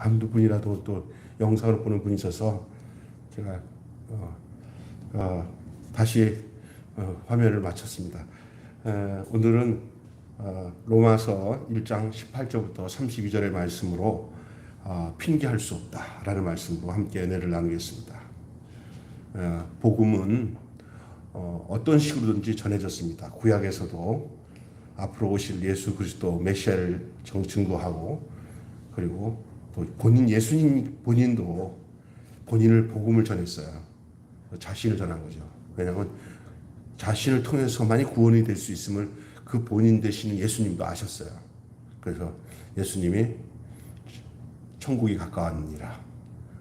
한두 분이라도 또 영상을 보는 분이 있어서 제가 다시 화면을 마쳤습니다. 오늘은 로마서 1장 18절부터 32절의 말씀으로 핑계할 수 없다라는 말씀으로 함께 은혜를 나누겠습니다. 복음은 어떤 식으로든지 전해졌습니다. 구약에서도 앞으로 오실 예수 그리스도 메시아를 증거하고, 그리고 또 예수님 본인도 본인을 복음을 전했어요. 자신을 전한 거죠. 왜냐하면 자신을 통해서만이 구원이 될 수 있음을 그 본인 되시는 예수님도 아셨어요. 그래서 예수님이 천국이 가까웠느니라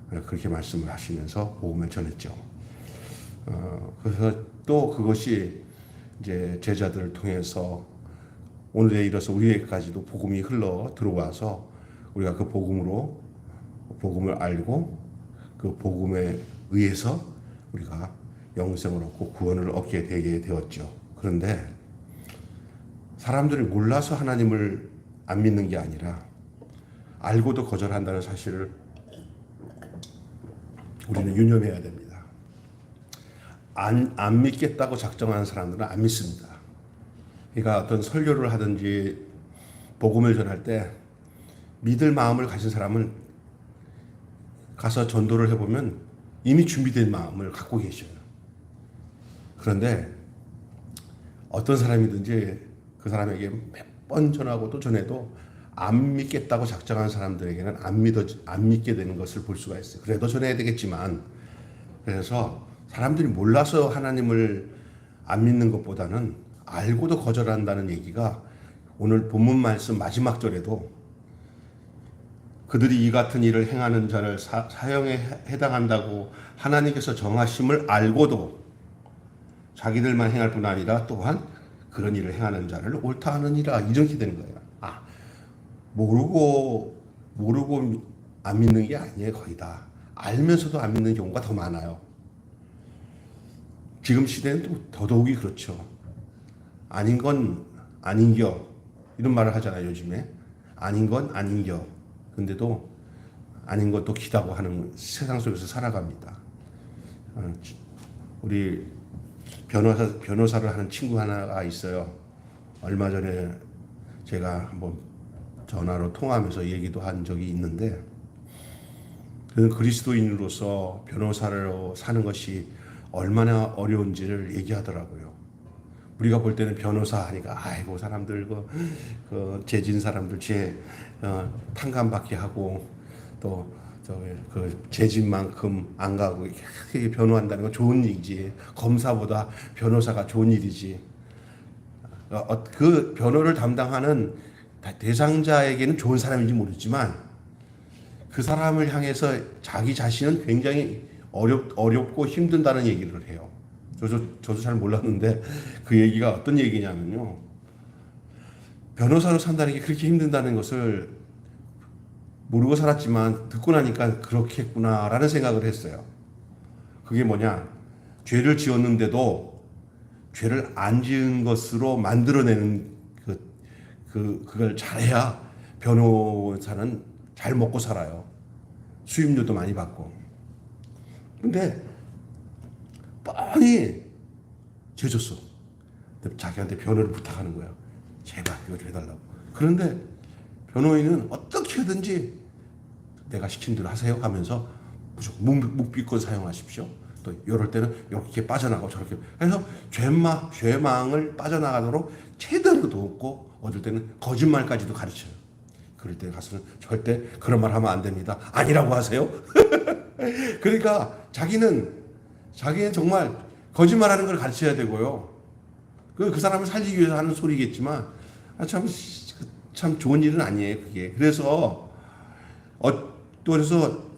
그렇게 말씀을 하시면서 복음을 전했죠. 그래서 또 그것이 이제 제자들을 통해서 오늘에 이르러서 우리에게까지도 복음이 흘러 들어와서 우리가 그 복음을 알고 그 복음에 의해서 우리가 영생을 얻고 구원을 얻게 되게 되었죠. 그런데 사람들이 몰라서 하나님을 안 믿는 게 아니라 알고도 거절한다는 사실을 우리는 유념해야 됩니다. 안 믿겠다고 작정하는 사람들은 안 믿습니다. 그러니까 어떤 설교를 하든지 복음을 전할 때 믿을 마음을 가진 사람은 가서 전도를 해보면 이미 준비된 마음을 갖고 계셔요. 그런데 어떤 사람이든지 그 사람에게 몇 번 전하고 또 전해도 안 믿겠다고 작정한 사람들에게는 안 믿게 되는 것을 볼 수가 있어요. 그래도 전해야 되겠지만, 그래서 사람들이 몰라서 하나님을 안 믿는 것보다는 알고도 거절한다는 얘기가 오늘 본문 말씀 마지막 절에도 그들이 이 같은 일을 행하는 자를 사형에 해당한다고 하나님께서 정하심을 알고도 자기들만 행할 뿐 아니라 또한 그런 일을 행하는 자를 옳다 하느니라, 이렇게 되는 거예요. 모르고 안 믿는 게 아니에요. 거의 다 알면서도 안 믿는 경우가 더 많아요. 지금 시대는 또 더더욱이 그렇죠. 아닌 건 아닌겨, 이런 말을 하잖아요. 요즘에 아닌 건 아닌겨. 근데도 아닌 것도 기다고 하는 세상 속에서 살아갑니다. 우리 변호사를 하는 친구 하나가 있어요. 얼마 전에 제가 한번 전화로 통화하면서 얘기도 한 적이 있는데, 그는 그리스도인으로서 변호사로 사는 것이 얼마나 어려운지를 얘기하더라고요. 우리가 볼 때는 변호사 하니까 아이고 사람들 그 죄진 사람들 탕감받게 하고 또 그 죄진 만큼 안 가고 이렇게 변호한다는 건 좋은 일이지. 검사보다 변호사가 좋은 일이지. 그 변호를 담당하는 대상자에게는 좋은 사람인지 모르지만 그 사람을 향해서 자기 자신은 굉장히 어렵고 힘든다는 얘기를 해요. 저도 잘 몰랐는데 그 얘기가 어떤 얘기냐면요. 변호사로 산다는 게 그렇게 힘든다는 것을 모르고 살았지만 듣고 나니까 그렇겠구나라는 생각을 했어요. 그게 뭐냐? 죄를 지었는데도 죄를 안 지은 것으로 만들어내는 그걸 잘해야 변호사는 잘 먹고 살아요. 수임료도 많이 받고. 근데 뻔히 죄 졌어. 자기한테 변호를 부탁하는 거야. 제발 이거 좀 해달라고. 그런데 변호인은 어떻게든지 내가 시킨 대로 하세요 하면서 무조건 묵비권 사용하십시오. 또 이럴 때는 이렇게 빠져나가고 저렇게 해서 죄망을 빠져나가도록 최대로 돕고, 어떨 때는 거짓말까지도 가르쳐요. 그럴 때 가서는 절대 그런 말 하면 안 됩니다. 아니라고 하세요. 그러니까 자기는 정말 거짓말하는 걸 가르쳐야 되고요. 그 사람을 살리기 위해서 하는 소리겠지만 참 좋은 일은 아니에요. 그게. 그래서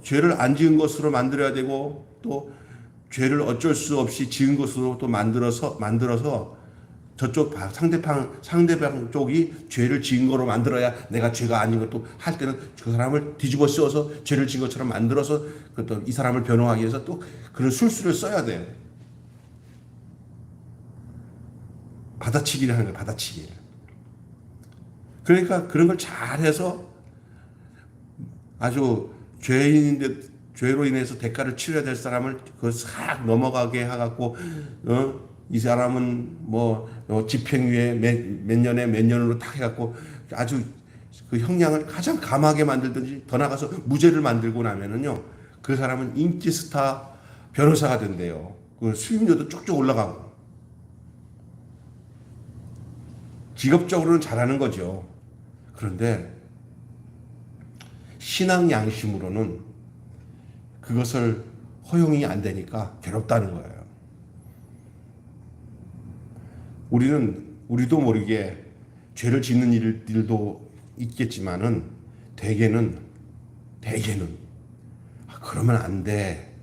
죄를 안 지은 것으로 만들어야 되고, 또 죄를 어쩔 수 없이 지은 것으로 또 만들어서 저쪽 상대방 쪽이 죄를 지은 거로 만들어야 내가 죄가 아닌 것도 할 때는 그 사람을 뒤집어 씌워서 죄를 지은 것처럼 만들어서 또 이 사람을 변호하기 위해서 또 그런 술수를 써야 돼요. 받아치기를 하는 거예요. 받아치기. 그러니까 그런 걸 잘해서 아주 죄인인데 죄로 인해서 대가를 치러야 될 사람을 그 싹 넘어가게 해갖고 이 사람은 뭐 집행유예 몇 년에 몇 년으로 딱 해갖고 아주 그 형량을 가장 감하게 만들든지 더 나가서 무죄를 만들고 나면은요 그 사람은 인기 스타 변호사가 된대요. 그 수임료도 쭉쭉 올라가고 직업적으로는 잘하는 거죠. 그런데 신앙 양심으로는 그것을 허용이 안 되니까 괴롭다는 거예요. 우리도 모르게 죄를 짓는 일들도 있겠지만은 대개는 그러면 안 돼.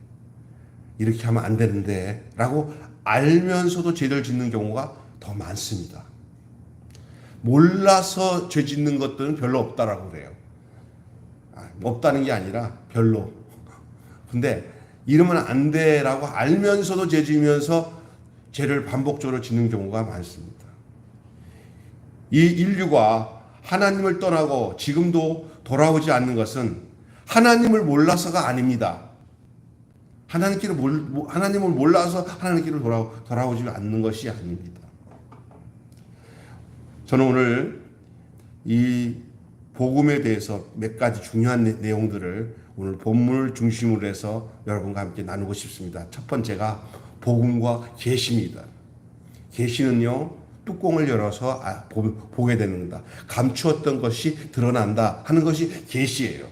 이렇게 하면 안 되는데 라고 알면서도 죄를 짓는 경우가 더 많습니다. 몰라서 죄 짓는 것들은 별로 없다라고 그래요. 없다는 게 아니라 별로. 근데 이러면 안 돼라고 알면서도 죄 지으면서 죄를 반복적으로 짓는 경우가 많습니다. 이 인류가 하나님을 떠나고 지금도 돌아오지 않는 것은 하나님을 몰라서가 아닙니다. 하나님을 몰라서 하나님께로 돌아오지 않는 것이 아닙니다. 저는 오늘 이 복음에 대해서 몇 가지 중요한 내용들을 오늘 본문을 중심으로 해서 여러분과 함께 나누고 싶습니다. 첫 번째가 복음과 계시입니다. 계시는요 뚜껑을 열어서 보게 되는 거다. 감추었던 것이 드러난다 하는 것이 계시예요.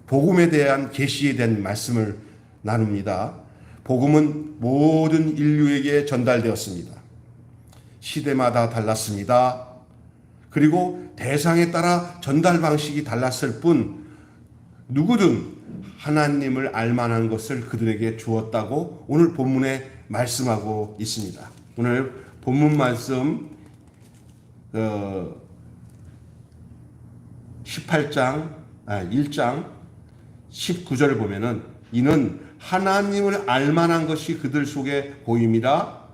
복음에 대한 계시에 대한 말씀을 나눕니다. 복음은 모든 인류에게 전달되었습니다. 시대마다 달랐습니다. 그리고 대상에 따라 전달 방식이 달랐을 뿐 누구든 하나님을 알만한 것을 그들에게 주었다고 오늘 본문에 말씀하고 있습니다. 오늘 본문 말씀 1장 19절을 보면은 이는 하나님을 알만한 것이 그들 속에 보임이라.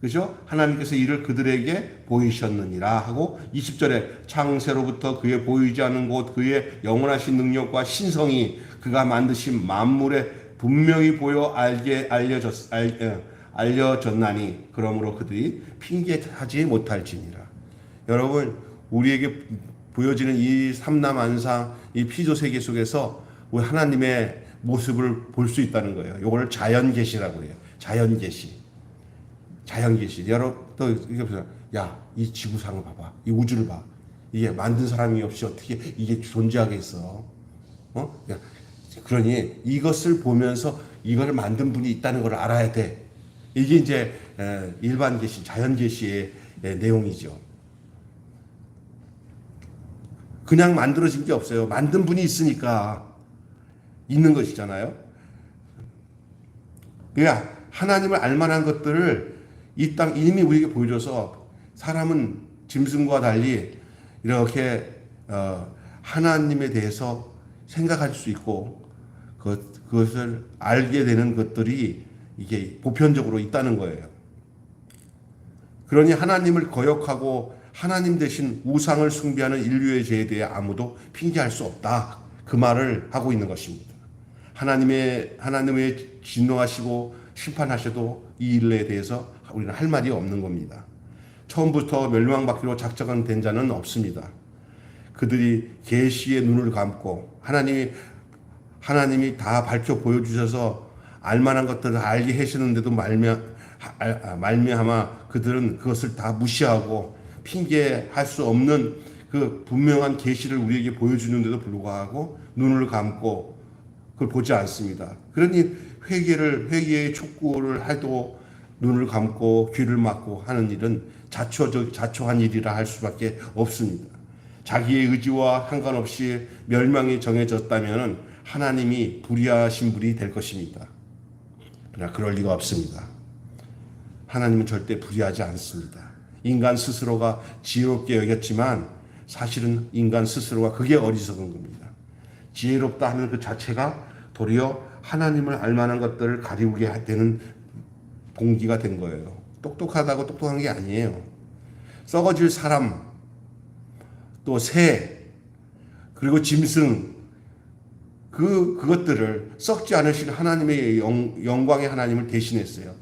그죠? 하나님께서 이를 그들에게 보이셨느니라 하고 20절에 창세로부터 그의 보이지 않는 곳 그의 영원하신 능력과 신성이 그가 만드신 만물에 분명히 보여 알려졌나니 그러므로 그들이 핑계하지 못할지니라. 여러분 우리에게 보여지는 이 삼라만상 이 피조세계 속에서 우리 하나님의 모습을 볼 수 있다는 거예요. 이걸 자연계시라고 해요. 자연계시. 여러분 또 이게 보세요. 야, 이 지구상을 봐봐. 이 우주를 봐. 이게 만든 사람이 없이 어떻게 이게 존재하겠어? 그러니 이것을 보면서 이걸 만든 분이 있다는 걸 알아야 돼. 이게 이제 일반 계시, 자연 계시의 내용이죠. 그냥 만들어진 게 없어요. 만든 분이 있으니까 있는 것이잖아요. 그러니까 하나님을 알만한 것들을 이 땅 이미 우리에게 보여줘서 사람은 짐승과 달리 이렇게 하나님에 대해서 생각할 수 있고 그것을 알게 되는 것들이 이게 보편적으로 있다는 거예요. 그러니 하나님을 거역하고 하나님 대신 우상을 숭배하는 인류의 죄에 대해 아무도 핑계할 수 없다. 그 말을 하고 있는 것입니다. 하나님의 진노하시고 심판하셔도 이 일에 대해서 우리는 할 말이 없는 겁니다. 처음부터 멸망받기로 작정한 된 자는 없습니다. 그들이 계시의 눈을 감고 하나님이 다 밝혀 보여주셔서 알만한 것들을 알게 하시는데도 말미암아 그들은 그것을 다 무시하고 핑계할 수 없는 그 분명한 계시를 우리에게 보여주는데도 불구하고 눈을 감고 그걸 보지 않습니다. 그러니 회개의 촉구를 해도 눈을 감고 귀를 막고 하는 일은 자초한 일이라 할 수밖에 없습니다. 자기의 의지와 상관없이 멸망이 정해졌다면 하나님이 불의하신 분이 될 것입니다. 그러나 그럴 리가 없습니다. 하나님은 절대 불의하지 않습니다. 인간 스스로가 지혜롭게 여겼지만 사실은 인간 스스로가 그게 어리석은 겁니다. 지혜롭다 하는 그 자체가 도리어 하나님을 알만한 것들을 가리우게 되는 동기가 된 거예요. 똑똑하다고 똑똑한 게 아니에요. 썩어질 사람, 또 새, 그리고 짐승, 그것들을 썩지 않으실 하나님의 영광의 하나님을 대신했어요.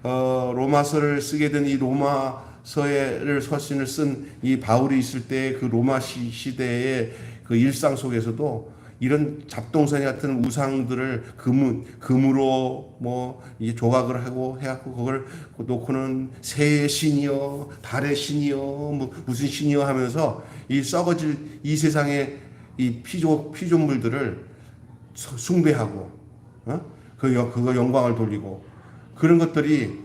로마서를 쓰게 된 이 로마서를 서신을 쓴 이 바울이 있을 때 그 로마 시대의 그 일상 속에서도 이런 잡동사니 같은 우상들을 금으로 뭐 이게 조각을 하고 해갖고 그걸 놓고는 새의 신이여, 달의 신이여, 뭐 무슨 신이여 하면서 이 썩어질 이 세상의 이 피조물들을 숭배하고, 그거 영광을 돌리고 그런 것들이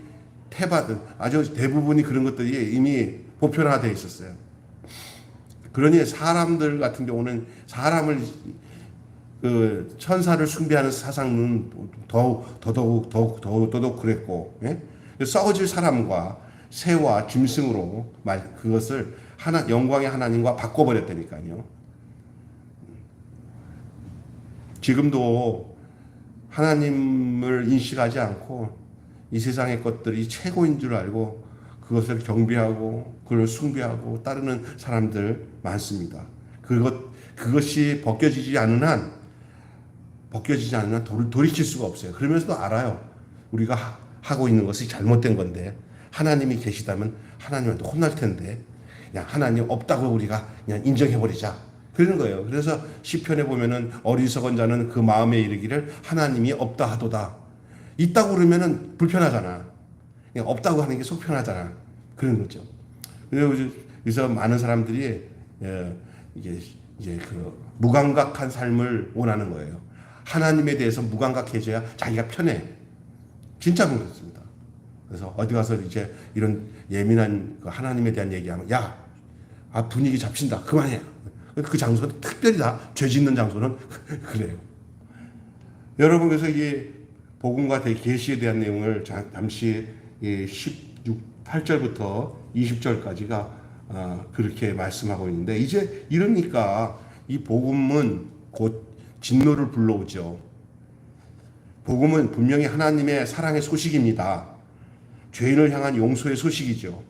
아주 대부분이 그런 것들이 이미 보편화되어 있었어요. 그러니 사람들 같은 경우는 사람을 그 천사를 숭배하는 사상은 더더욱 그랬고, 예? 썩어질 사람과 새와 짐승으로 그것을 영광의 하나님과 바꿔버렸다니까요. 지금도 하나님을 인식하지 않고 이 세상의 것들이 최고인 줄 알고 그것을 경배하고 그걸 숭배하고 따르는 사람들 많습니다. 그것이 벗겨지지 않는 한 돌이킬 수가 없어요. 그러면서도 알아요. 우리가 하고 있는 것이 잘못된 건데 하나님이 계시다면 하나님한테 혼날 텐데 그냥 하나님 없다고 우리가 그냥 인정해버리자. 그러는 거예요. 그래서 시편에 보면은 어리석은 자는 그 마음에 이르기를 하나님이 없다 하도다. 있다고 그러면은 불편하잖아. 그냥 없다고 하는 게 속 편하잖아. 그런 거죠. 그래서 많은 사람들이 이제 그 무감각한 삶을 원하는 거예요. 하나님에 대해서 무감각해져야 자기가 편해. 진짜 그렇습니다. 그래서 어디 가서 이제 이런 예민한 하나님에 대한 얘기하면 분위기 잡힌다. 그만해. 그 장소는 특별히 다 죄 짓는 장소는 그래요. 여러분 그래서 이게 복음과 계시에 대한 내용을 잠시 8절부터 20절까지가 그렇게 말씀하고 있는데 이제 이러니까 이 복음은 곧 진노를 불러오죠. 복음은 분명히 하나님의 사랑의 소식입니다. 죄인을 향한 용서의 소식이죠.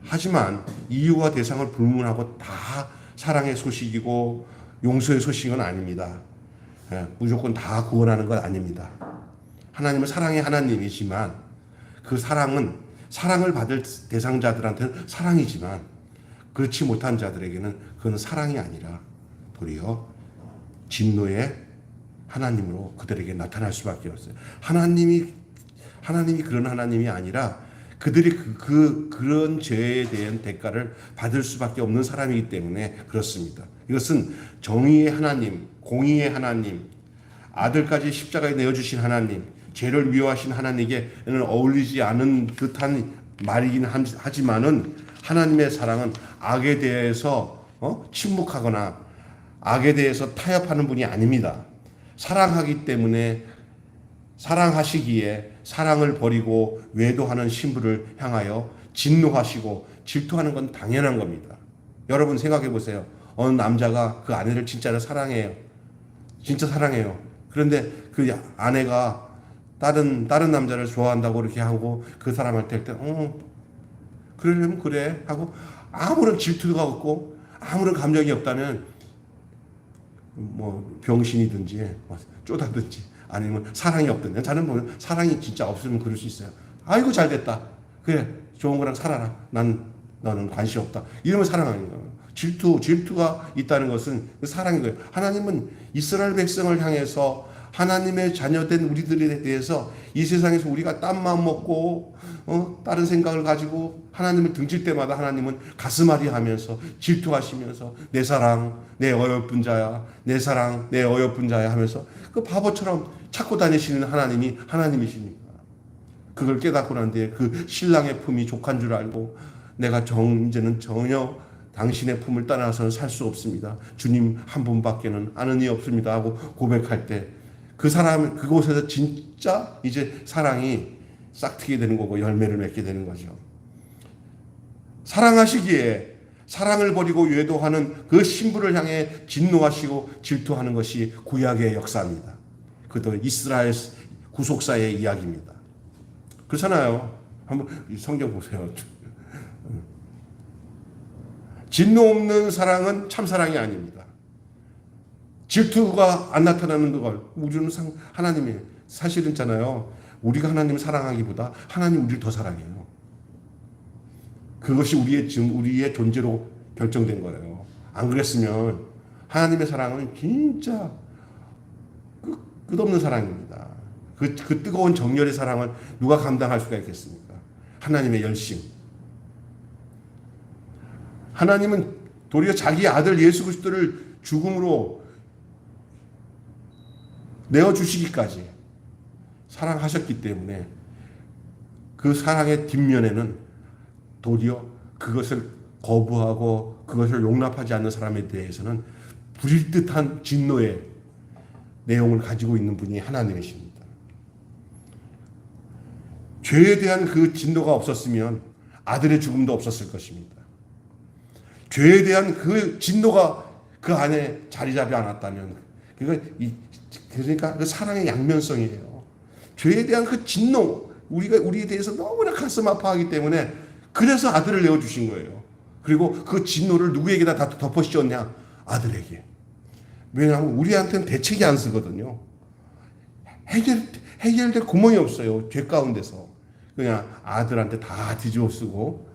하지만 이유와 대상을 불문하고 다 사랑의 소식이고 용서의 소식은 아닙니다. 무조건 다 구원하는 건 아닙니다. 하나님은 사랑의 하나님이지만 그 사랑을 받을 대상자들한테는 사랑이지만 그렇지 못한 자들에게는 그건 사랑이 아니라 도리어 진노의 하나님으로 그들에게 나타날 수밖에 없어요. 하나님이 그런 하나님이 아니라 그들이 그런 죄에 대한 대가를 받을 수밖에 없는 사람이기 때문에 그렇습니다. 이것은 정의의 하나님, 공의의 하나님, 아들까지 십자가에 내어주신 하나님, 죄를 미워하신 하나님에게는 어울리지 않은 듯한 말이긴 하지만은 하나님의 사랑은 악에 대해서 침묵하거나 악에 대해서 타협하는 분이 아닙니다. 사랑하기 때문에 사랑하시기에 사랑을 버리고 외도하는 신부를 향하여 진노하시고 질투하는 건 당연한 겁니다. 여러분 생각해 보세요. 어느 남자가 그 아내를 진짜로 사랑해요. 진짜 사랑해요. 그런데 그 아내가 다른 남자를 좋아한다고 이렇게 하고 그 사람한테 할 때 그러려면 그래 하고 아무런 질투가 없고 아무런 감정이 없다면 뭐 병신이든지 쪼다든지 아니면 사랑이 없든지 저는 보면 사랑이 진짜 없으면 그럴 수 있어요. 아이고 잘 됐다. 그래 좋은 거랑 살아라. 너는 관심 없다. 이러면 사랑 아닌가요? 질투가 있다는 것은 사랑인 거예요. 하나님은 이스라엘 백성을 향해서 하나님의 자녀된 우리들에 대해서 이 세상에서 우리가 딴 마음 먹고 다른 생각을 가지고 하나님을 등질 때마다 하나님은 가슴앓이 하면서 질투하시면서 내 사랑 내 어여쁜 자야 내 사랑 내 어여쁜 자야 하면서 그 바보처럼 찾고 다니시는 하나님이 하나님이십니까? 그걸 깨닫고 난 뒤에 그 신랑의 품이 족한 줄 알고 내가 이제는 전혀 당신의 품을 떠나서는 살 수 없습니다. 주님 한 분밖에는 아는 이 없습니다 하고 고백할 때 그 사람 그곳에서 진짜 이제 사랑이 싹트게 되는 거고 열매를 맺게 되는 거죠. 사랑하시기에 사랑을 버리고 외도하는 그 신부를 향해 진노하시고 질투하는 것이 구약의 역사입니다. 그것도 이스라엘 구속사의 이야기입니다. 그렇잖아요. 한번 성경 보세요. 진노 없는 사랑은 참사랑이 아닙니다. 질투가 안 나타나는 걸 우리는 하나님이 사실은 있잖아요. 우리가 하나님을 사랑하기보다 하나님 우리를 더 사랑해요. 그것이 우리의 존재로 결정된 거예요. 안 그랬으면 하나님의 사랑은 진짜 끝없는 사랑입니다. 그 뜨거운 정열의 사랑을 누가 감당할 수가 있겠습니까? 하나님의 열심. 하나님은 도리어 자기 아들 예수 그리스도를 죽음으로 내어주시기까지 사랑하셨기 때문에 그 사랑의 뒷면에는 도리어 그것을 거부하고 그것을 용납하지 않는 사람에 대해서는 부릴 듯한 진노의 내용을 가지고 있는 분이 하나님이십니다. 죄에 대한 그 진노가 없었으면 아들의 죽음도 없었을 것입니다. 죄에 대한 그 진노가 그 안에 자리 잡지 않았다면 그러니까 그 사랑의 양면성이에요. 죄에 대한 그 진노, 우리에 대해서 너무나 가슴 아파하기 때문에 그래서 아들을 내어주신 거예요. 그리고 그 진노를 누구에게다 다 덮어씌웠냐? 아들에게. 왜냐하면 우리한테는 대책이 안 쓰거든요. 해결될 구멍이 없어요. 죄 가운데서. 그냥 아들한테 다 뒤집어 쓰고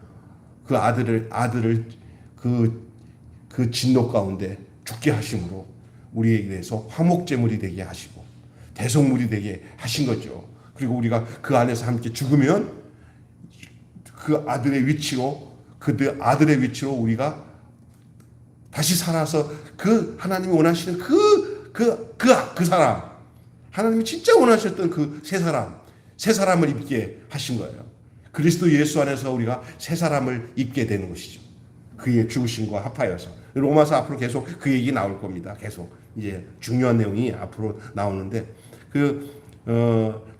그 아들을 그 진노 가운데 죽게 하심으로 우리에게 대해서 화목제물이 되게 하시고 대속물이 되게 하신 거죠. 그리고 우리가 그 안에서 함께 죽으면 그 아들의 위치로 우리가 다시 살아서 그 하나님이 원하시는 그 사람, 하나님이 진짜 원하셨던 그 새 사람을 입게 하신 거예요. 그리스도 예수 안에서 우리가 새 사람을 입게 되는 것이죠. 그의 죽으심과 합하여서. 로마서 앞으로 계속 그 얘기 나올 겁니다. 계속 이제 중요한 내용이 앞으로 나오는데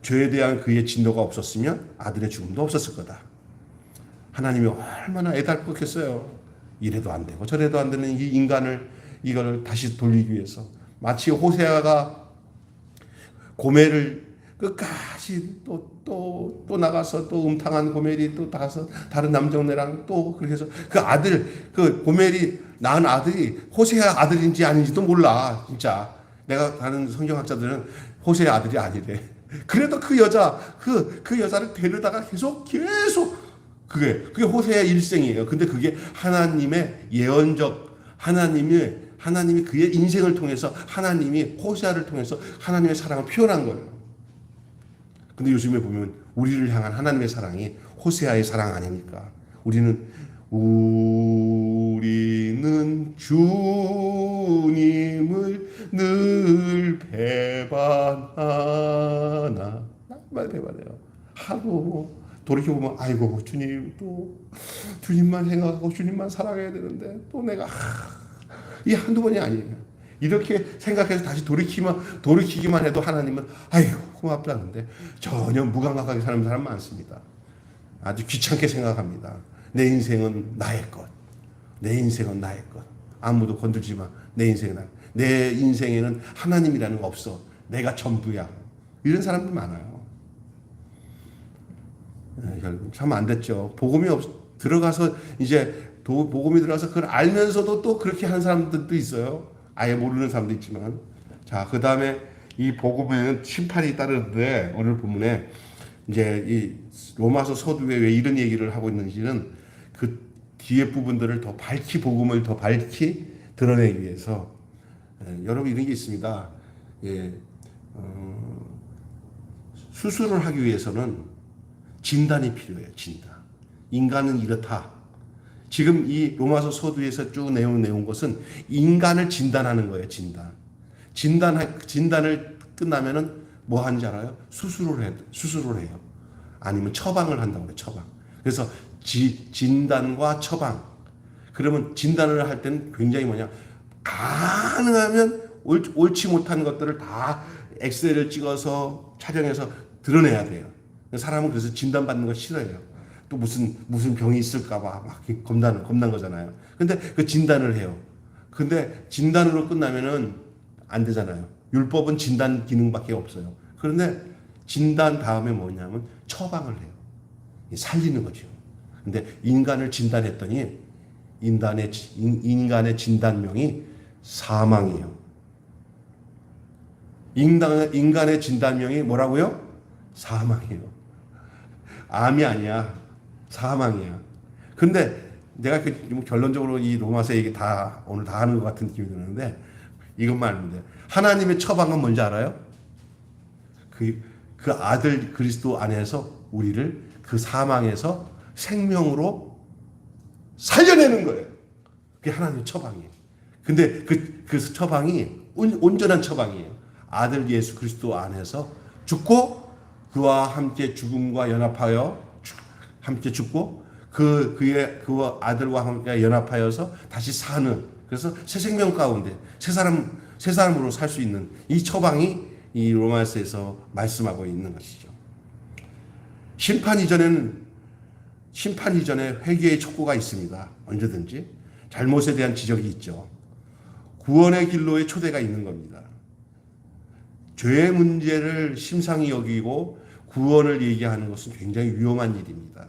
죄에 대한 그의 진노가 없었으면 아들의 죽음도 없었을 거다. 하나님이 얼마나 애달팠겠어요. 이래도 안 되고 저래도 안 되는 이 인간을 이걸 다시 돌리기 위해서 마치 호세아가 고멜을 끝까지 또 나가서 또 음탕한 고멜이 또 나가서 다른 남정네랑 또 그렇게 해서 그 고멜이 낳은 아들이 호세아 아들인지 아닌지도 몰라. 진짜 내가 다른 성경학자들은 호세아 아들이 아니래. 그래도 그 여자를 데려다가 계속 그게 호세아의 일생이에요. 근데 그게 하나님의 예언적 하나님이 그의 인생을 통해서 하나님이 호세아를 통해서 하나님의 사랑을 표현한 거예요. 근데 요즘에 보면 우리를 향한 하나님의 사랑이 호세아의 사랑 아닙니까? 우리는 주님을 늘 배반하나. 정말 배반해요. 하루 돌이켜보면 아이고 주님만 생각하고 주님만 사랑해야 되는데 또 내가 이 한두 번이 아니에요. 이렇게 생각해서 다시 돌이키기만 해도 하나님은 아이고 고맙다는데 전혀 무감각하게 사는 사람 많습니다. 아주 귀찮게 생각합니다. 내 인생은 나의 것. 아무도 건들지 마. 내 인생에는 하나님이라는 거 없어. 내가 전부야. 이런 사람들 많아요. 결국 참 안 됐죠. 복음이 들어가서 그걸 알면서도 또 그렇게 하는 사람들도 있어요. 아예 모르는 사람도 있지만. 자, 그 다음에 이 복음에는 심판이 따르는데 오늘 본문에 이제 이 로마서 서두에 왜 이런 얘기를 하고 있는지는 그 뒤에 부분들을 복음을 더 밝히 드러내기 위해서 여러분 이런 게 있습니다. 수술을 하기 위해서는 진단이 필요해요. 진단. 인간은 이렇다. 지금 이 로마서 서두에서 쭉 내온 것은 인간을 진단하는 거예요. 진단을 끝나면은 뭐 하는지 알아요? 수술을 해요. 아니면 처방을 한다고 그래요. 처방. 그래서 진단과 처방. 그러면 진단을 할 때는 굉장히 가능하면 옳지 못한 것들을 다 엑스레이를 찍어서 촬영해서 드러내야 돼요. 사람은 그래서 진단받는 거 싫어해요. 또 무슨 병이 있을까봐 막 겁난 거잖아요. 근데 그 진단을 해요. 근데 진단으로 끝나면은 안 되잖아요. 율법은 진단 기능밖에 없어요. 그런데 진단 다음에 뭐냐면 처방을 해요. 살리는 거죠. 근데 인간을 진단했더니 인간의 진단명이 사망이에요. 인간의 진단명이 뭐라고요? 사망이에요. 암이 아니야. 사망이야. 근데 내가 결론적으로 이 로마서 얘기 오늘 다 하는 것 같은 느낌이 드는데 이것만 알면 돼요. 하나님의 처방은 뭔지 알아요? 그 아들 그리스도 안에서 우리를 그 사망에서 생명으로 살려내는 거예요. 그게 하나님의 처방이에요. 근데 그 처방이 온전한 처방이에요. 아들 예수 그리스도 안에서 죽고 그와 함께 죽음과 연합하여 함께 죽고 그의 아들과 함께 연합하여서 다시 사는, 그래서 새 생명 가운데 새 사람으로 살 수 있는 이 처방이 이 로마서에서 말씀하고 있는 것이죠. 심판 이전에 회개의 촉구가 있습니다. 언제든지 잘못에 대한 지적이 있죠. 구원의 길로의 초대가 있는 겁니다. 죄의 문제를 심상히 여기고 구원을 얘기하는 것은 굉장히 위험한 일입니다.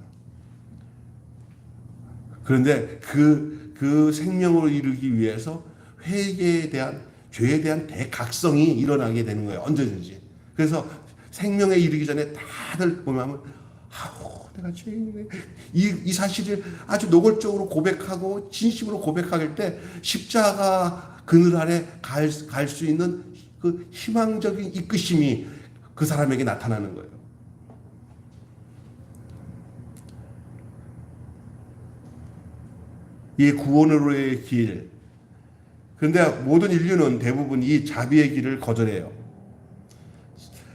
그런데 그 생명을 이루기 위해서 회개에 대한, 죄에 대한 대각성이 일어나게 되는 거예요. 언제든지. 그래서 생명에 이르기 전에 다들 보면 내가 죄인이네. 이 사실을 아주 노골적으로 고백하고 진심으로 고백할 때 십자가 그늘 아래 갈 수 있는 그 희망적인 이끄심이 그 사람에게 나타나는 거예요. 이 구원으로의 길. 그런데 모든 인류는 대부분 이 자비의 길을 거절해요.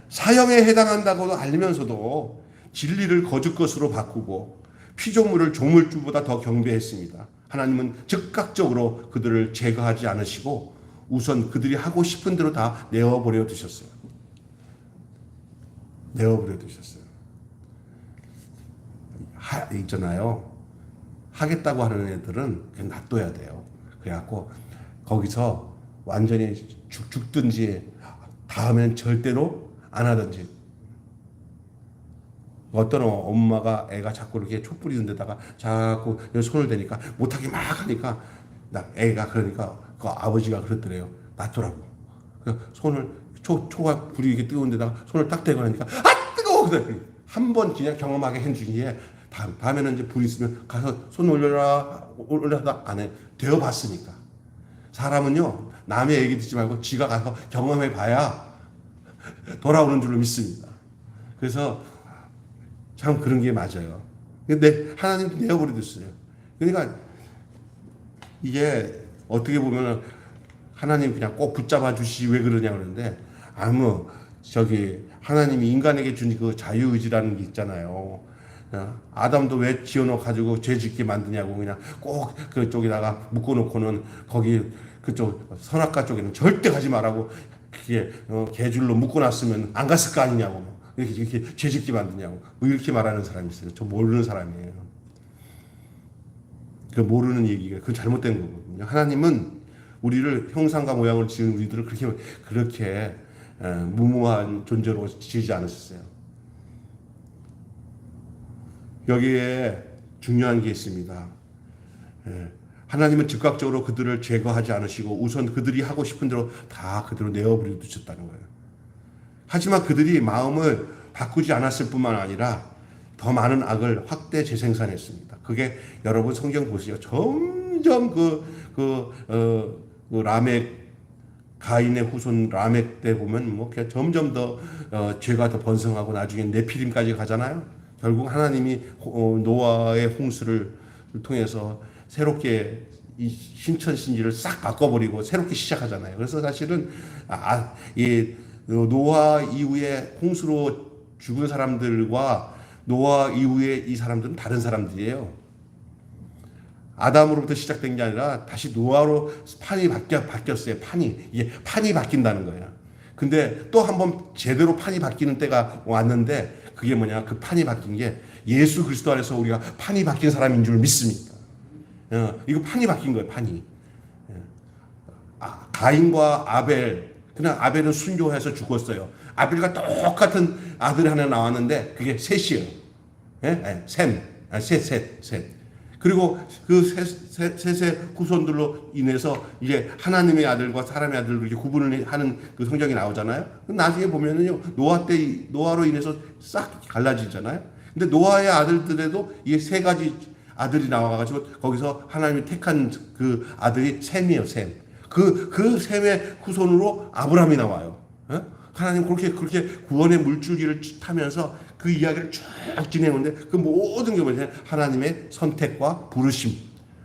사형에 해당한다고도 알면서도 진리를 거짓 것으로 바꾸고 피조물을 조물주보다 더 경배했습니다. 하나님은 즉각적으로 그들을 제거하지 않으시고 우선 그들이 하고 싶은 대로 다 내어버려 두셨어요. 있잖아요. 하겠다고 하는 애들은 그냥 놔둬야 돼요. 그래갖고 거기서 완전히 죽든지 다음엔 절대로 안 하든지. 어떤 엄마가 애가 자꾸 이렇게 촛불 있는 데다가 자꾸 손을 대니까 못하게 막 하니까 애가 그러니까 그 아버지가 그랬더래요. 놔두라고. 손을 초가 불이 이렇게 뜨거운 데다가 손을 딱 대고 나니까 뜨거워. 한 번 그냥 경험하게 한 중에 다음에는 이제 불이 있으면 가서 손 올려라 안 해. 되어봤으니까. 사람은요 남의 얘기 듣지 말고 지가 가서 경험해 봐야 돌아오는 줄로 믿습니다. 그래서 참 그런 게 맞아요. 근데 하나님 내어버려뒀어요. 그러니까 이게 어떻게 보면 하나님 그냥 꼭 붙잡아 주시 왜 그러냐 그러는데 하나님이 인간에게 준 그 자유의지라는 게 있잖아요. 아담도 왜 지어놓고 죄 짓게 만드냐고 그냥 꼭 그쪽에다가 묶어놓고는 거기 그쪽 선악과 쪽에는 절대 가지 말라고 그게 개줄로 묶어놨으면 안 갔을 거 아니냐고 이렇게 죄 짓게 만드냐고 이렇게 말하는 사람이 있어요. 저 모르는 사람이에요. 그 모르는 얘기가 그건 잘못된 거거든요. 하나님은 우리를 형상과 모양을 지은 우리들을 그렇게 무모한 존재로 지으지 않으셨어요. 여기에 중요한 게 있습니다. 하나님은 즉각적으로 그들을 제거하지 않으시고 우선 그들이 하고 싶은 대로 다 그대로 내어버려 두셨다는 거예요. 하지만 그들이 마음을 바꾸지 않았을 뿐만 아니라 더 많은 악을 확대 재생산했습니다. 그게 여러분 성경 보세요. 점점 라멕 가인의 후손 라멕 때 보면 그냥 점점 더 죄가 더 번성하고 나중에 네피림까지 가잖아요. 결국 하나님이 노아의 홍수를 통해서 새롭게 이 신천신지를 싹 바꿔버리고 새롭게 시작하잖아요. 그래서 사실은 이 노아 이후에 홍수로 죽은 사람들과 노아 이후에 이 사람들은 다른 사람들이에요. 아담으로부터 시작된 게 아니라 다시 노아로 판이 바뀌었어요. 이게 판이 바뀐다는 거예요. 근데 또 한 번 제대로 판이 바뀌는 때가 왔는데 그게 뭐냐? 그 판이 바뀐 게 예수 그리스도 안에서 우리가 판이 바뀐 사람인 줄 믿습니다. 이거 판이 바뀐 거예요. 판이. 가인과 아벨. 그냥 아벨은 순교해서 죽었어요. 아벨과 똑같은 아들 하나 나왔는데 그게 셋이에요. 셋. 그리고 그 셋의 후손들로 인해서 이제 하나님의 아들과 사람의 아들로 이렇게 구분을 하는 그 성경이 나오잖아요. 나중에 보면은요, 노아로 인해서 싹 갈라지잖아요. 근데 노아의 아들들에도 이게 세 가지 아들이 나와가지고 거기서 하나님이 택한 그 아들이 셈이에요, 셈. 그 셈의 후손으로 아브라함이 나와요. 하나님 그렇게 구원의 물줄기를 타면서 그 이야기를 쭉 진행하는데 그 모든 게 뭐냐? 하나님의 선택과 부르심,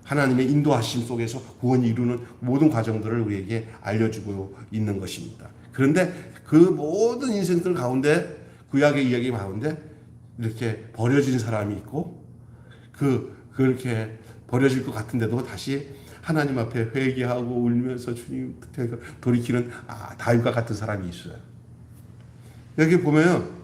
하나님의 인도하심 속에서 구원이 이루는 모든 과정들을 우리에게 알려주고 있는 것입니다. 그런데 그 모든 인생들 가운데, 구약의 이야기 가운데 이렇게 버려진 사람이 있고, 그렇게 버려질 것 같은데도 다시 하나님 앞에 회개하고 울면서 주님 그때 돌이키는 다윗과 같은 사람이 있어요. 여기 보면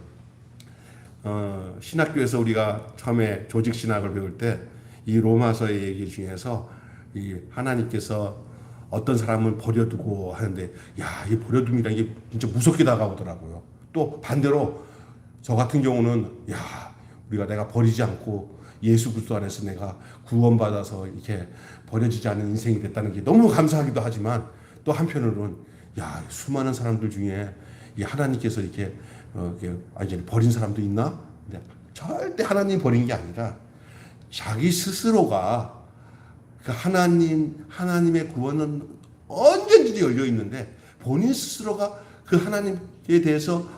신학교에서 우리가 처음에 조직 신학을 배울 때 이 로마서의 얘기 중에서 이 하나님께서 어떤 사람을 버려두고 하는데, 이 버려둠이라는 게 진짜 무섭게 다가오더라고요. 또 반대로 저 같은 경우는 내가 버리지 않고 예수 그리스도 안에서 내가 구원받아서 이렇게 버려지지 않는 인생이 됐다는 게 너무 감사하기도 하지만, 또 한편으로는 수많은 사람들 중에 이 하나님께서 이렇게 버린 사람도 있나? 근데 절대 하나님 버린 게 아니라 자기 스스로가 그 하나님의 구원은 언제든지 열려 있는데 본인 스스로가 그 하나님에 대해서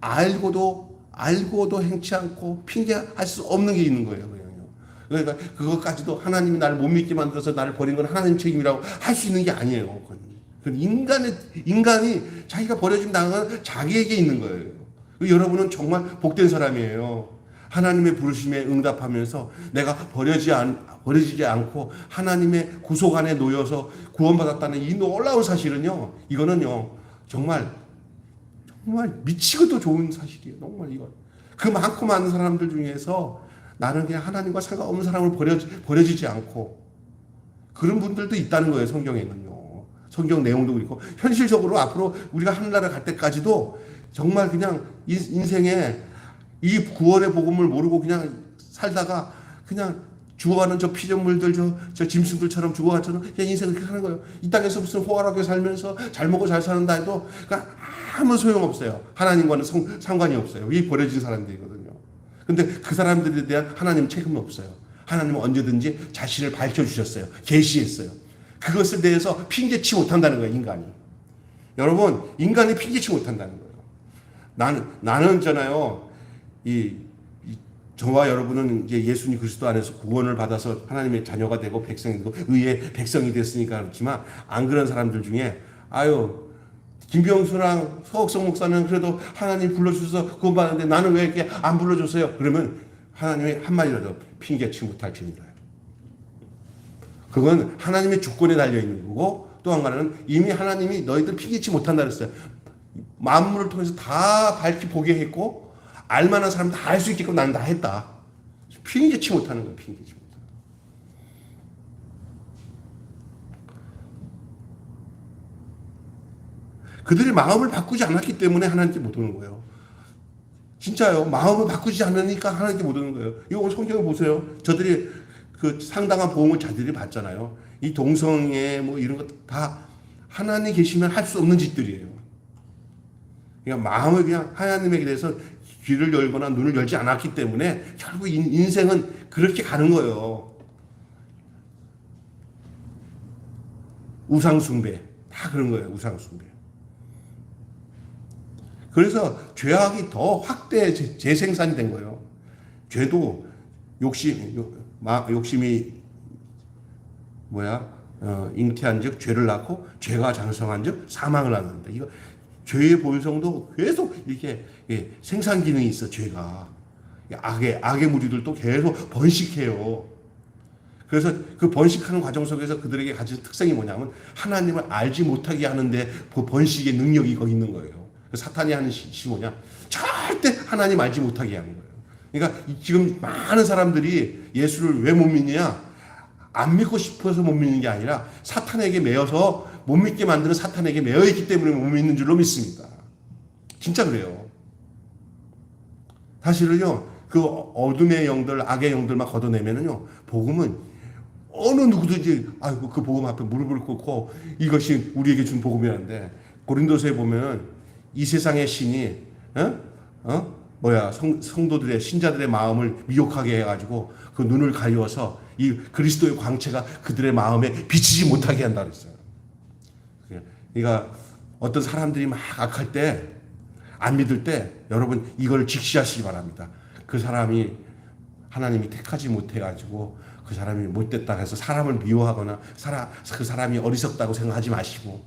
알고도 행치 않고 핑계할 수 없는 게 있는 거예요. 그러니까 그것까지도 하나님이 나를 못 믿게 만들어서 나를 버린 건 하나님 책임이라고 할 수 있는 게 아니에요. 인간이 자기가 버려진 당한 자기에게 있는 거예요. 여러분은 정말 복된 사람이에요. 하나님의 부르심에 응답하면서 내가 버려지지 않고 하나님의 구속 안에 놓여서 구원받았다는 이 놀라운 사실은요, 이거는요, 정말 미치고도 좋은 사실이에요. 정말 이거. 그 많고 많은 사람들 중에서 나는 그냥 하나님과 상관없는 사람을 버려지지 않고, 그런 분들도 있다는 거예요, 성경에는요. 성경 내용도 그렇고, 현실적으로 앞으로 우리가 하늘나라 갈 때까지도 정말 그냥 인생에 이 구원의 복음을 모르고 그냥 살다가 그냥 죽어가는 저 피조물들, 저 짐승들처럼 죽어가처럼 그냥 인생을 그렇게 사는 거예요. 이 땅에서 무슨 호화롭게 살면서 잘 먹고 잘 사는다 해도 그러니까 아무 소용없어요. 하나님과는 상관이 없어요. 이 버려진 사람들이거든요. 근데 그 사람들에 대한 하나님 책임은 없어요. 하나님은 언제든지 자신을 밝혀주셨어요. 계시했어요. 그것에 대해서 핑계치 못한다는 거예요, 인간이. 여러분, 인간이 핑계치 못한다는 거예요. 나는 있잖아요. 저와 여러분은 이제 예수님 그리스도 안에서 구원을 받아서 하나님의 자녀가 되고 백성이 되고 의의 백성이 됐으니까 그렇지만, 안 그런 사람들 중에 김병수랑 서옥성 목사는 그래도 하나님 불러주셔서 구원 받았는데 나는 왜 이렇게 안 불러줬어요? 그러면 하나님이 한마디라도 핑계치 못할 테니까요. 그건 하나님의 주권에 달려있는 거고, 또 한 가지는 이미 하나님이 너희들 핑계치 못한다 그랬어요. 만물을 통해서 다 밝히 보게 했고, 알만한 사람 다 알 수 있게끔 나는 다 했다. 핑계치 못하는 거예요. 핑계치 못하는 거예요. 그들이 마음을 바꾸지 않았기 때문에 하나님께 못 오는 거예요. 진짜요. 마음을 바꾸지 않으니까 하나님께 못 오는 거예요. 이거 오늘 성경을 보세요. 저들이 그 상당한 보응을 자들이 받잖아요. 이 동성애 뭐 이런 것 다 하나님 계시면 할 수 없는 짓들이에요. 그러니까 마음을 그냥 하나님에게 대해서 귀를 열거나 눈을 열지 않았기 때문에 결국 인생은 그렇게 가는 거예요. 우상숭배. 다 그런 거예요. 우상숭배. 그래서 죄악이 더 확대 재생산이 된 거예요. 죄도 욕심이 잉태한 즉 죄를 낳고, 죄가 장성한 즉 사망을 낳는다. 이거 죄의 본성도 계속 이렇게 생산 기능이 있어. 죄가 악의 무리들도 계속 번식해요. 그래서 그 번식하는 과정 속에서 그들에게 가진 특성이 뭐냐면 하나님을 알지 못하게 하는데 그 번식의 능력이 거기 있는 거예요. 사탄이 하는 짓이 뭐냐? 절대 하나님 알지 못하게 하는 거예요. 그러니까 지금 많은 사람들이 예수를 왜 못 믿느냐? 안 믿고 싶어서 못 믿는 게 아니라 사탄에게 매여서 못 믿게 만드는 사탄에게 매여 있기 때문에 못 믿는 줄로 믿습니다. 진짜 그래요. 사실은요, 그 어둠의 영들, 악의 영들만 걷어내면은요, 복음은 어느 누구든지 아이고 그 복음 앞에 무릎을 꿇고 이것이 우리에게 준 복음이란데, 고린도서에 보면 이 세상의 신이 성도들의 신자들의 마음을 미혹하게 해가지고 그 눈을 가리워서 이 그리스도의 광채가 그들의 마음에 비치지 못하게 한다 그랬어요. 그러니까 어떤 사람들이 막 악할 때, 안 믿을 때 여러분 이걸 직시하시기 바랍니다. 그 사람이 하나님이 택하지 못해가지고 그 사람이 못됐다 해서 사람을 미워하거나 그 사람이 어리석다고 생각하지 마시고,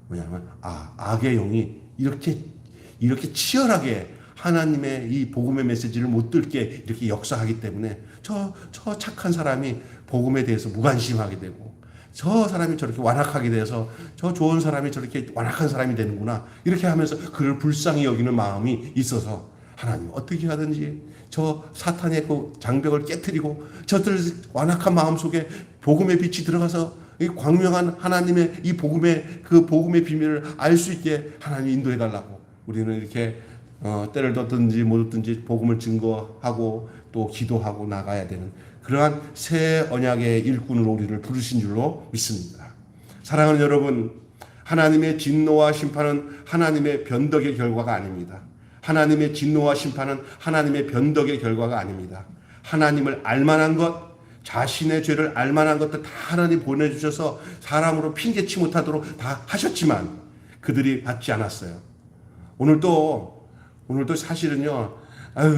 뭐냐면 악의 영이 이렇게 치열하게 하나님의 이 복음의 메시지를 못 듣게 이렇게 역사하기 때문에 저 착한 사람이 복음에 대해서 무관심하게 되고, 저 사람이 저렇게 완악하게 돼서 저 좋은 사람이 저렇게 완악한 사람이 되는구나, 이렇게 하면서 그를 불쌍히 여기는 마음이 있어서 하나님 어떻게 하든지 저 사탄의 그 장벽을 깨트리고 저들 완악한 마음 속에 복음의 빛이 들어가서 이 광명한 하나님의 이 복음의 비밀을 알 수 있게 하나님 인도해 달라고, 우리는 이렇게 때를 뒀든지 못 뒀든지 복음을 증거하고 또 기도하고 나가야 되는 그러한 새 언약의 일꾼으로 우리를 부르신 줄로 믿습니다. 사랑하는 여러분, 하나님의 진노와 심판은 하나님의 변덕의 결과가 아닙니다. 하나님의 진노와 심판은 하나님의 변덕의 결과가 아닙니다. 하나님을 알만한 것, 자신의 죄를 알만한 것들 다 하나님 보내주셔서 사람으로 핑계치 못하도록 다 하셨지만 그들이 받지 않았어요. 오늘도 사실은요,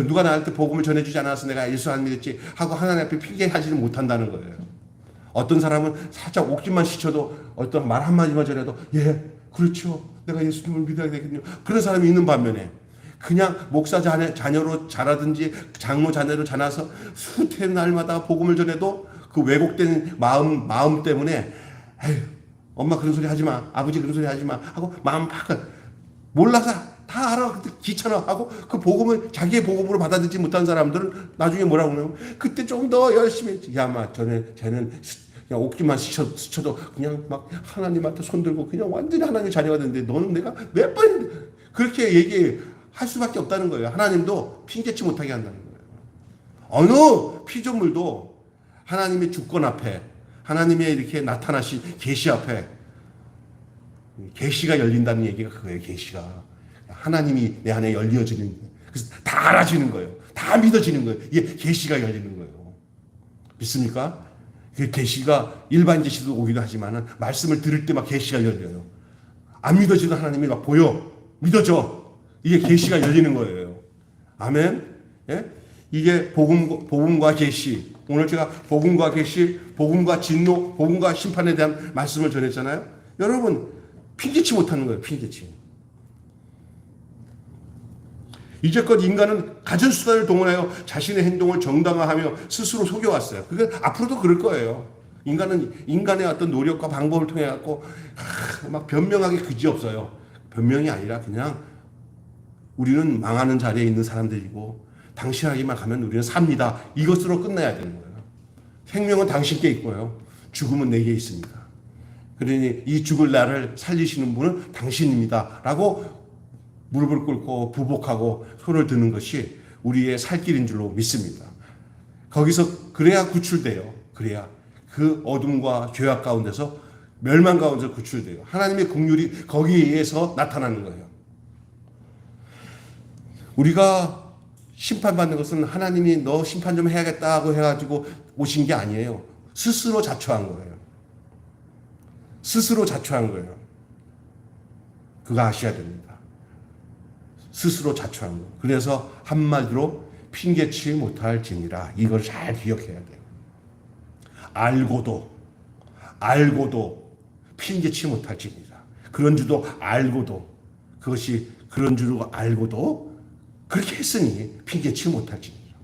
누가 나한테 복음을 전해주지 않아서 내가 예수 안 믿었지 하고 하나님 앞에 핑계하지는 못한다는 거예요. 어떤 사람은 살짝 옥진만 시켜도 어떤 말 한마디만 전해도 그렇죠, 내가 예수님을 믿어야 되겠군요, 그런 사람이 있는 반면에 그냥 목사 자녀로 자라든지 장로 자녀로 자라서 수태 날마다 복음을 전해도 그 왜곡된 마음 때문에 엄마 그런 소리 하지 마, 아버지 그런 소리 하지 마 하고 마음 몰라서 다 알아, 귀찮아 하고 그 복음을 자기의 복음으로 받아들이지 못한 사람들은 나중에 뭐라고 그러냐면 그때 좀 더 열심히 했지. 쟤는 그냥 옥기만 스쳐도 그냥 막 하나님한테 손들고 그냥 완전히 하나님의 자녀가 됐는데 너는 내가 몇 번 그렇게 얘기할 수밖에 없다는 거예요. 하나님도 핑계치 못하게 한다는 거예요. 어느 피조물도 하나님의 주권 앞에, 하나님의 이렇게 나타나신 계시 앞에 계시가 열린다는 얘기가 그거예요. 계시가 하나님이 내 안에 열려지는 거예요. 그래서 다 알아지는 거예요. 다 믿어지는 거예요. 이게 계시가 열리는 거예요. 믿습니까? 그 계시가 일반 계시도 오기도 하지만은 말씀을 들을 때 막 계시가 열려요. 안 믿어지는 하나님이 막 보여, 믿어져. 이게 계시가 열리는 거예요. 아멘. 예? 이게 복음과 계시. 오늘 제가 복음과 계시, 복음과 진노, 복음과 심판에 대한 말씀을 전했잖아요. 여러분 핑계치 못하는 거예요. 핑계치. 이제껏 인간은 가진 수단을 동원하여 자신의 행동을 정당화하며 스스로 속여왔어요. 그게 앞으로도 그럴 거예요. 인간은 인간의 어떤 노력과 방법을 통해 갖고 막 변명하기 그지없어요. 변명이 아니라 그냥 우리는 망하는 자리에 있는 사람들이고 당신에게만 가면 우리는 삽니다. 이것으로 끝내야 되는 거예요. 생명은 당신께 있고요, 죽음은 내게 있습니다. 그러니 이 죽을 나를 살리시는 분은 당신입니다 라고 무릎을 꿇고 부복하고 손을 드는 것이 우리의 살 길인 줄로 믿습니다. 거기서 그래야 구출돼요. 그래야 그 어둠과 죄악 가운데서 멸망 가운데서 구출돼요. 하나님의 긍휼이 거기에서 나타나는 거예요. 우리가 심판받는 것은 하나님이 너 심판 좀 해야겠다고 해가지고 오신 게 아니에요. 스스로 자초한 거예요. 스스로 자초한 거예요. 그거 아셔야 됩니다. 스스로 자초한 거. 그래서 한마디로 핑계치 못할 지니라. 이걸 잘 기억해야 돼요. 알고도 핑계치 못할 지니라. 그런 줄도 알고도, 그것이 그런 줄 알고도 그렇게 했으니 핑계치 못할 지니라.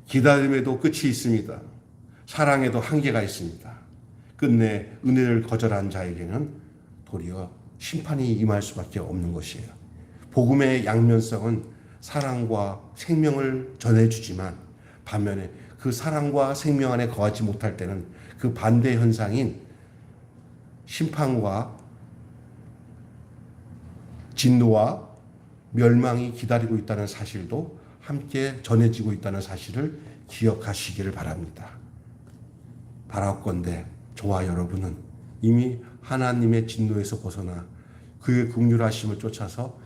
기다림에도 끝이 있습니다. 사랑에도 한계가 있습니다. 끝내 은혜를 거절한 자에게는 도리어 심판이 임할 수밖에 없는 것이에요. 복음의 양면성은 사랑과 생명을 전해주지만 반면에 그 사랑과 생명 안에 거하지 못할 때는 그 반대 현상인 심판과 진노와 멸망이 기다리고 있다는 사실도 함께 전해지고 있다는 사실을 기억하시기를 바랍니다. 바라건대 저와 여러분은 이미 하나님의 진노에서 벗어나 그의 긍휼하심을 쫓아서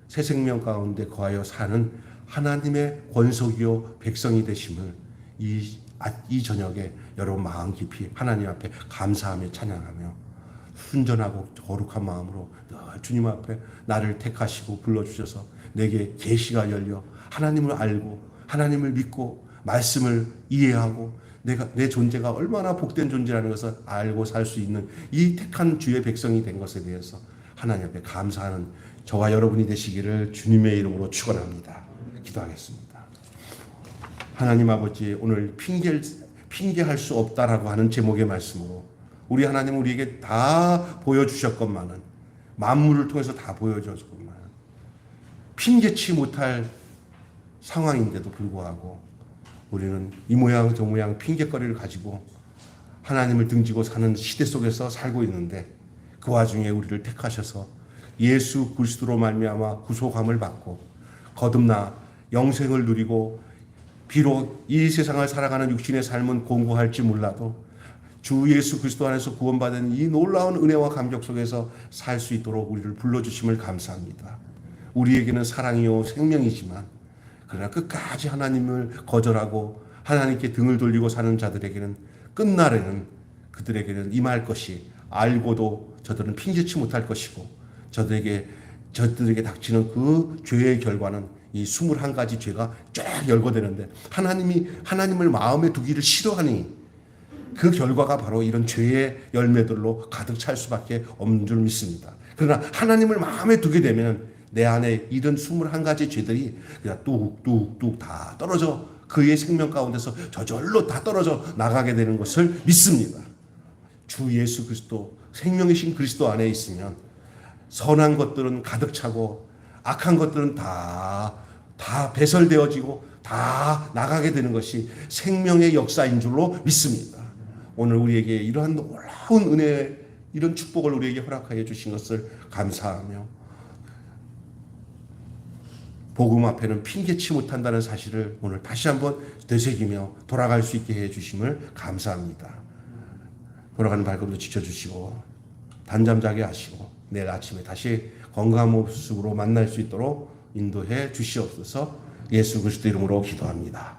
새 생명 가운데 거하여 사는 하나님의 권속이요 백성이 되심을 이 저녁에 여러분 마음 깊이 하나님 앞에 감사하며 찬양하며 순전하고 거룩한 마음으로 늘 주님 앞에 나를 택하시고 불러주셔서 내게 계시가 열려 하나님을 알고 하나님을 믿고 말씀을 이해하고 내 존재가 얼마나 복된 존재라는 것을 알고 살 수 있는 이 택한 주의 백성이 된 것에 대해서 하나님 앞에 감사하는 저와 여러분이 되시기를 주님의 이름으로 축원합니다. 기도하겠습니다. 하나님 아버지, 오늘 핑계할 수 없다라고 하는 제목의 말씀으로 우리 하나님은 우리에게 다 보여주셨건만은 만물을 통해서 다 보여주셨건만은 핑계치 못할 상황인데도 불구하고 우리는 이 모양 저 모양 핑계거리를 가지고 하나님을 등지고 사는 시대 속에서 살고 있는데 그 와중에 우리를 택하셔서 예수 그리스도로 말미암아 구속함을 받고 거듭나 영생을 누리고 비록 이 세상을 살아가는 육신의 삶은 공고할지 몰라도 주 예수 그리스도 안에서 구원받은 이 놀라운 은혜와 감격 속에서 살 수 있도록 우리를 불러주심을 감사합니다. 우리에게는 사랑이요 생명이지만 그러나 끝까지 하나님을 거절하고 하나님께 등을 돌리고 사는 자들에게는 끝날에는 그들에게는 임할 것이 알고도 저들은 핑계치 못할 것이고 저들에게 닥치는 그 죄의 결과는 이 21가지 죄가 쫙 열거되는데 하나님을 마음에 두기를 싫어하니 그 결과가 바로 이런 죄의 열매들로 가득 찰 수밖에 없는 줄 믿습니다. 그러나 하나님을 마음에 두게 되면 내 안에 이런 21가지 죄들이 그냥 뚝뚝뚝 다 떨어져 그의 생명 가운데서 저절로 다 떨어져 나가게 되는 것을 믿습니다. 주 예수 그리스도 생명이신 그리스도 안에 있으면 선한 것들은 가득 차고 악한 것들은 다 배설되어지고 다 나가게 되는 것이 생명의 역사인 줄로 믿습니다. 오늘 우리에게 이러한 놀라운 은혜, 이런 축복을 우리에게 허락하여 주신 것을 감사하며 복음 앞에는 핑계치 못한다는 사실을 오늘 다시 한번 되새기며 돌아갈 수 있게 해 주심을 감사합니다. 돌아가는 발걸음도 지켜주시고 단잠 자게 하시고 내일 아침에 다시 건강한 모습으로 만날 수 있도록 인도해 주시옵소서. 예수 그리스도 이름으로 기도합니다.